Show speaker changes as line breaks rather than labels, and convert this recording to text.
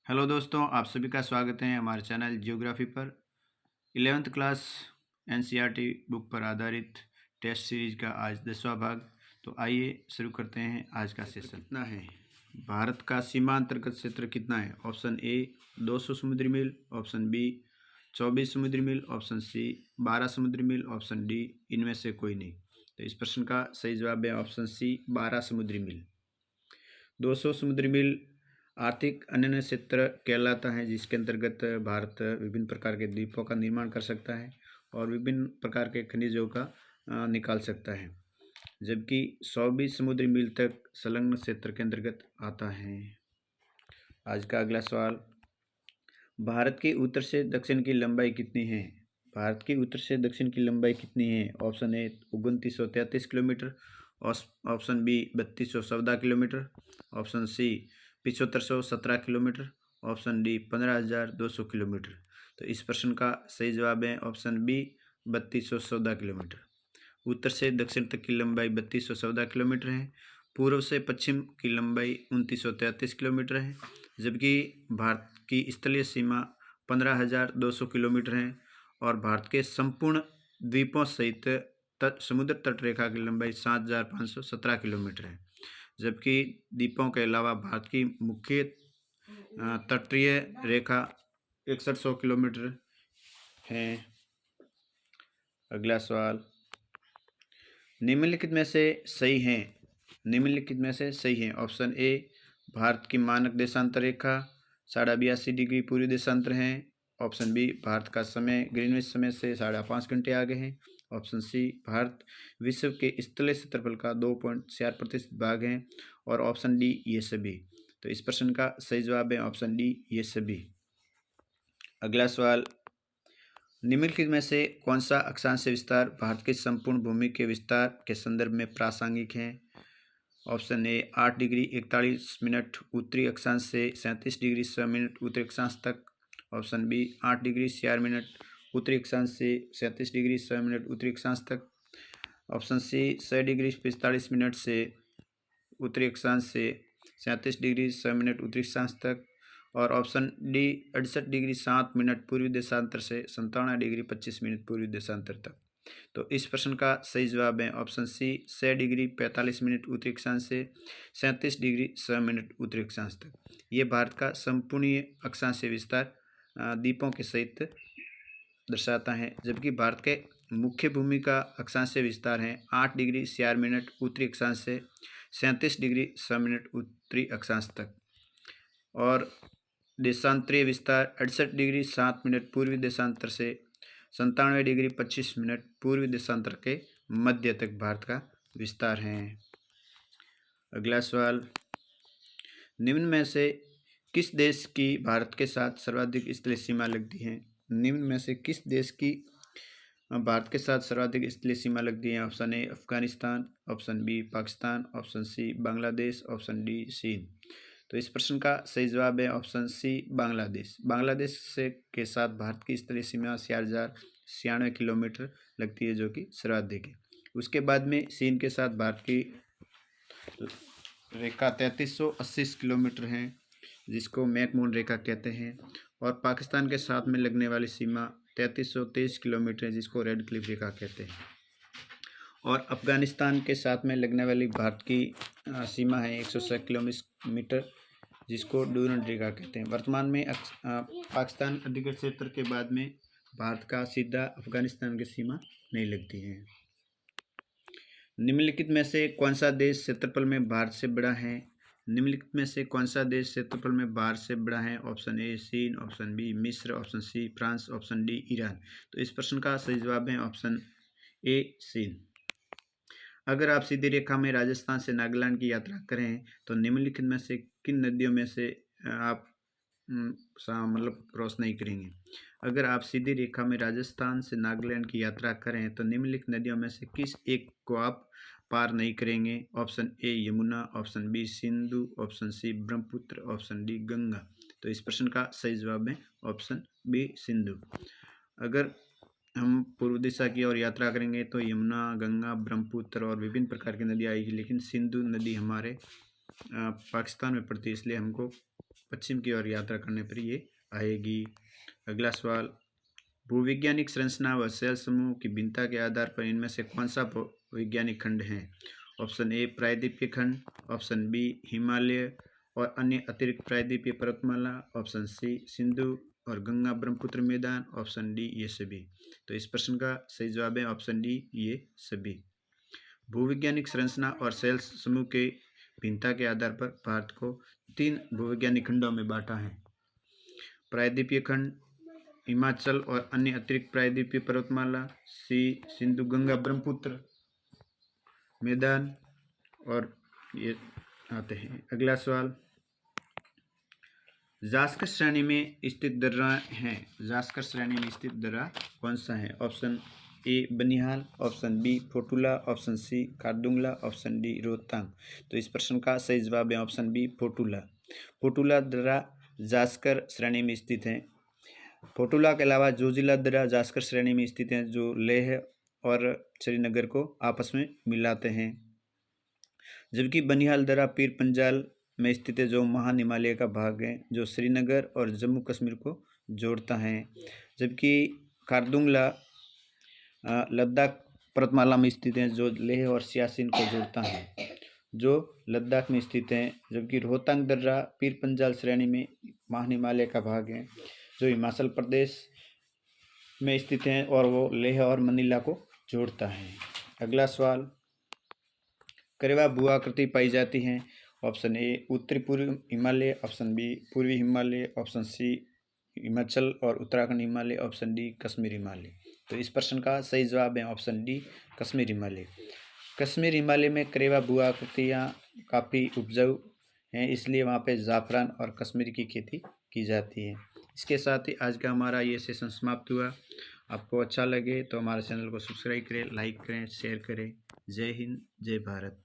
Hello दोस्तों, आप सभी का स्वागत है हमारे चैनल जियोग्राफी पर। 11th क्लास एनसीईआरटी बुक पर आधारित टेस्ट सीरीज का आज 10वां भाग। तो आइए शुरू करते हैं आज का सेशन। कितना है भारत का सीमांतर्गत क्षेत्र कितना है? ऑप्शन ए 200 समुद्री मील, ऑप्शन बी 24 समुद्री मील, ऑप्शन सी 12 समुद्री मील, ऑप्शन डी इनमें से कोई नहीं। तो इस प्रश्न का सही जवाब है ऑप्शन सी 12 समुद्री मील। 200 समुद्री मील आर्थिक अन्य क्षेत्र कहलाता है, जिसके अंतर्गत भारत विभिन्न प्रकार के द्वीपों का निर्माण कर सकता है और विभिन्न प्रकार के खनिजों का निकाल सकता है, जबकि 120 समुद्री मील तक संलग्न क्षेत्र के अंतर्गत आता है। आज का अगला सवाल, भारत के उत्तर से दक्षिण की लंबाई कितनी है? भारत के उत्तर से दक्षिण की लंबाई कितनी है? Option A 2933 kilometre, option B 3214 kilometre, option C 7517 kilometre, option D 15200 kilometre. तो इस प्रश्न का सही जवाब है ऑप्शन बी 3214 किलोमीटर। उत्तर से दक्षिण तक की लंबाई 3214 किलोमीटर है। पूर्व से पश्चिम की लंबाई 2933 किलोमीटर है, जबकि भारत की स्थलीय सीमा 15200 किलोमीटर है और भारत के संपूर्ण द्वीपों सहित समुद्र तट रेखा की लंबाई 7517 किलोमीटर है, जबकि द्वीपों के अलावा भारत की मुख्य तटीय रेखा 6100 किलोमीटर है। अगला सवाल, निम्नलिखित में से सही है? निम्नलिखित में से सही है। ऑप्शन ए भारत की मानक देशांतर रेखा 82.5 डिग्री पूर्वी देशांतर है। ऑप्शन बी भारत का समय ग्रीनविच समय से 5.5 घंटे आगे है। ऑप्शन सी भारत विश्व के स्थलीय क्षेत्रफल का 2.4% भाग है। और ऑप्शन डी ये सभी। तो इस प्रश्न का सही जवाब है ऑप्शन डी ये सभी। अगला सवाल, निम्नलिखित में से कौन सा अक्षांश विस्तार भारत के संपूर्ण भूमि के विस्तार के संदर्भ में प्रासंगिक है? ऑप्शन ए 8 डिग्री 41 मिनट उत्तरी अक्षांश से 37 डिग्री 6 मिनट उत्तरी अक्षांश तक। ऑप्शन बी 8 डिग्री 46 मिनट उत्तरी अक्षांश से 37 डिग्री 6 मिनट उत्तरी अक्षांश तक। ऑप्शन सी 6 डिग्री 45 मिनट से उत्तरी अक्षांश से 37 डिग्री 6 मिनट उत्तरी अक्षांश तक। और ऑप्शन डी 68 डिग्री 7 मिनट पूर्वी देशांतर से 57 डिग्री 25 मिनट पूर्वी देशांतर तक। तो इस प्रश्न का सही जवाब है ऑप्शन सी 6 डिग्री 45 मिनट उत्तरी अक्षांश से 37 डिग्री 6 मिनट उत्तरी अक्षांश तक। ये भारत का संपूर्ण अक्षांशीय विस्तार द्वीपों के सहित दर्शाता है, जबकि भारत के मुख्य भूमि का अक्षांशीय विस्तार है 8 डिग्री 46 मिनट उत्तरी अक्षांश से 37 डिग्री 6 मिनट उत्तरी अक्षांश तक। और देशांतरीय विस्तार 68 डिग्री 7 मिनट पूर्वी देशांतर से 97 डिग्री 25 मिनट पूर्वी देशांतर के मध्य तक भारत का विस्तार है। अगला सवाल, निम्न में से किस देश की भारत के साथ सर्वाधिक स्थलीय सीमा लगती है? निम्न में से किस देश की भारत के साथ सर्वाधिक स्थलीय सीमा लगती है? Option A Afghanistan, option B Pakistan, option C Bangladesh, option D चीन। तो इस प्रश्न का सही जवाब है ऑप्शन सी बांग्लादेश। बांग्लादेश से के साथ भारत की स्थलीय सीमा 4096 किलोमीटर लगती है, जो कि सर्वाधिक है। उसके बाद में चीन के साथ भारत की रेखा 3380 किलोमीटर है, जिसको मैकमोहन रेखा कहते हैं। और पाकिस्तान के साथ में लगने वाली सीमा 3323 किलोमीटर है, जिसको रेड क्लिफ रेखा कहते हैं। और अफगानिस्तान के साथ में लगने वाली भारत की सीमा है 106 किलोमीटर, जिसको डूरंड रेखा कहते हैं। वर्तमान में पाकिस्तान अधिकृत क्षेत्र के बाद में भारत का सीधा अफगानिस्तान की सीमा नहीं लगती है। निम्नलिखित में से कौन सा देश क्षेत्रफल में भारत से बड़ा है? निम्नलिखित में से कौन सा देश क्षेत्रफल में भारत से बड़ा है? ऑप्शन ए चीन, ऑप्शन बी मिस्र, option C France, option D Iran. तो इस प्रश्न का सही जवाब है ऑप्शन ए चीन। अगर आप सीधी रेखा में राजस्थान से नागालैंड की यात्रा करें तो निम्नलिखित में से किन नदियों में से आप क्रॉस नहीं करेंगे? अगर आप सीधी रेखा में राजस्थान से नागालैंड की यात्रा करें तो निम्नलिखित नदियों में से किस एक को आप पार नहीं करेंगे? Option A Yamuna, option B Sindhu, option C Brahmaputra, option D Ganga. तो इस प्रश्न का सही जवाब है ऑप्शन बी सिंधु। अगर हम पूर्व दिशा की ओर यात्रा करेंगे तो यमुना, गंगा, ब्रह्मपुत्र और विभिन्न प्रकार की नदी आएगी, लेकिन सिंधु नदी हमारे पाकिस्तान में पड़ती है, इसलिए हमको पश्चिम की ओर यात्रा करने पर ये आएगी। अगला सवाल, भूवैज्ञानिक संरचना व सेल समूह की भिन्नता के आधार पर इनमें से कौन सा वैज्ञानिक खंड है? ऑप्शन ए प्रायद्वीपीय खंड, ऑप्शन बी हिमालय और अन्य अतिरिक्त प्रायद्वीपीय पर्वतमाला, ऑप्शन सी सिंधु और गंगा ब्रह्मपुत्र मैदान, ऑप्शन डी ये सभी। तो इस प्रश्न का सही जवाब है ऑप्शन डी ये सभी। भूवैज्ञानिक संरचना और सेल समूह के भिन्नता के आधार पर भारत को 3 भूवैज्ञानिक खंडों में बांटा है। प्रायद्वीपीय खंड, हिमाचल और अन्य अतिरिक्त प्रायद्वीपीय पर्वतमाला, सी सिंधु गंगा ब्रह्मपुत्र मैदान, और ये आते हैं। अगला सवाल, जास्कर श्रेणी में स्थित दर्रा हैं। जास्कर श्रेणी में स्थित दर्रा कौन सा है? Option A Banihal, option B Fotula, option C Khardungla, option D Rohtang. तो इस प्रश्न का सही जवाब है ऑप्शन बी फोटुला। फोटुला दर्रा जास्कर श्रेणी में स्थित है। फोटुला के अलावा जोजिला दर्रा जास्कर श्रेणी में स्थित हैं, जो लेह और श्रीनगर को आपस में मिलाते हैं। जबकि बनिहाल दर्रा पीर पंजाल में स्थित है, जो महान हिमालय का भाग है, जो श्रीनगर और जम्मू कश्मीर को जोड़ता है। जबकि खारदुंगला लद्दाख पर्वतमाला में स्थित है, जो लेह और सियाचिन को जोड़ता है, जो लद्दाख में स्थित है। जबकि रोहतांग दर्रा पीर पंजाल श्रेणी में महान हिमालय का भाग है, जो हिमाचल प्रदेश में स्थित है और वो लेह और मनीला को जोड़ता है। अगला सवाल, करेवा भू आकृति पाई जाती है। ऑप्शन ए उत्तरी पूर्व हिमालय, ऑप्शन बी पूर्वी हिमालय, ऑप्शन सी हिमाचल और उत्तराखंड हिमालय, ऑप्शन डी कश्मीर हिमालय। तो इस प्रश्न का सही जवाब है ऑप्शन डी कश्मीर हिमालय। कश्मीर हिमालय में करेवा भू आकृतियाँ काफ़ी उपजाऊ हैं, इसलिए वहाँ पे ज़ाफ़रान और कश्मीर की खेती की जाती है। इसके साथ ही आज का हमारा ये सेशन समाप्त हुआ। आपको अच्छा लगे तो हमारे चैनल को सब्सक्राइब करें, लाइक करें, शेयर करें। जय हिंद, जय भारत।